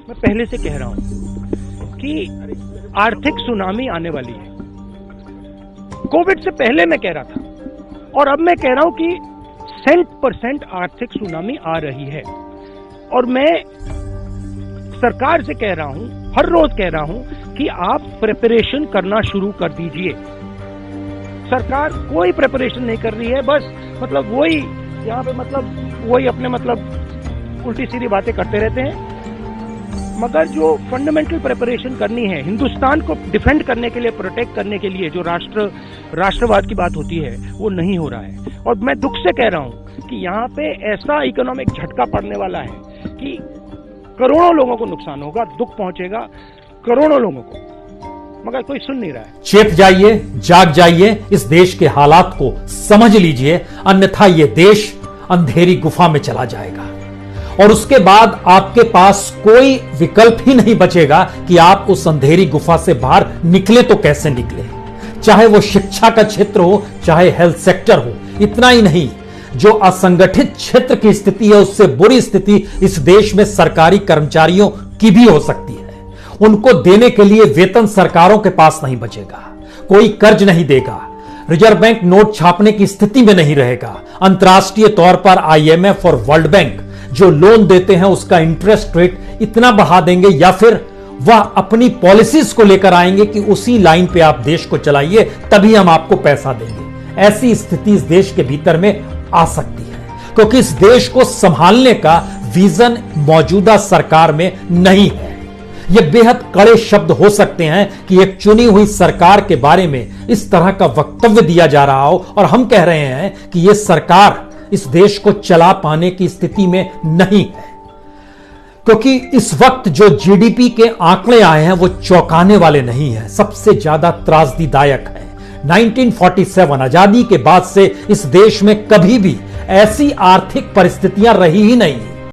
मैं पहले से कह रहा हूं कि आर्थिक सुनामी आने वाली है। कोविड से पहले मैं कह रहा था और अब मैं कह रहा हूं कि 100% आर्थिक सुनामी आ रही है। और मैं सरकार से कह रहा हूं, हर रोज कह रहा हूं कि आप प्रिपरेशन करना शुरू कर दीजिए। सरकार कोई प्रिपरेशन नहीं कर रही है, बस मतलब वही यहाँ पे वही अपने उल्टी सीधी बातें करते रहते हैं। मगर जो फंडामेंटल प्रिपरेशन करनी है हिंदुस्तान को डिफेंड करने के लिए, प्रोटेक्ट करने के लिए, जो राष्ट्रवाद की बात होती है, वो नहीं हो रहा है। और मैं दुख से कह रहा हूं कि यहाँ पे ऐसा इकोनॉमिक झटका पड़ने वाला है कि करोड़ों लोगों को नुकसान होगा, दुख पहुंचेगा करोड़ों लोगों को, मगर कोई सुन नहीं रहा है। चेत जाइए, जाग जाइए, इस देश के हालात को समझ लीजिए, अन्यथा ये देश अंधेरी गुफा में चला जाएगा और उसके बाद आपके पास कोई विकल्प ही नहीं बचेगा कि आप उस अंधेरी गुफा से बाहर निकले तो कैसे निकले। चाहे वो शिक्षा का क्षेत्र हो, चाहे हेल्थ सेक्टर हो। इतना ही नहीं, जो असंगठित क्षेत्र की स्थिति है उससे बुरी स्थिति इस देश में सरकारी कर्मचारियों की भी हो सकती है। उनको देने के लिए वेतन सरकारों के पास नहीं बचेगा, कोई कर्ज नहीं देगा, रिजर्व बैंक नोट छापने की स्थिति में नहीं रहेगा। अंतर्राष्ट्रीय तौर पर IMF और वर्ल्ड बैंक जो लोन देते हैं उसका इंटरेस्ट रेट इतना बढ़ा देंगे या फिर वह अपनी पॉलिसीज को लेकर आएंगे कि उसी लाइन पे आप देश को चलाइए, तभी हम आपको पैसा देंगे। ऐसी स्थिति इस देश के भीतर में आ सकती है, क्योंकि इस देश को संभालने का विजन मौजूदा सरकार में नहीं है। यह बेहद कड़े शब्द हो सकते हैं कि एक चुनी हुई सरकार के बारे में इस तरह का वक्तव्य दिया जा रहा हो और हम कह रहे हैं कि यह सरकार इस देश को चला पाने की स्थिति में नहीं है, क्योंकि इस वक्त जो GDP के आंकड़े आए हैं वो चौंकाने वाले नहीं है, सबसे ज्यादा त्रासदीदायक है। 1947 आजादी के बाद से इस देश में कभी भी ऐसी आर्थिक परिस्थितियां रही ही नहीं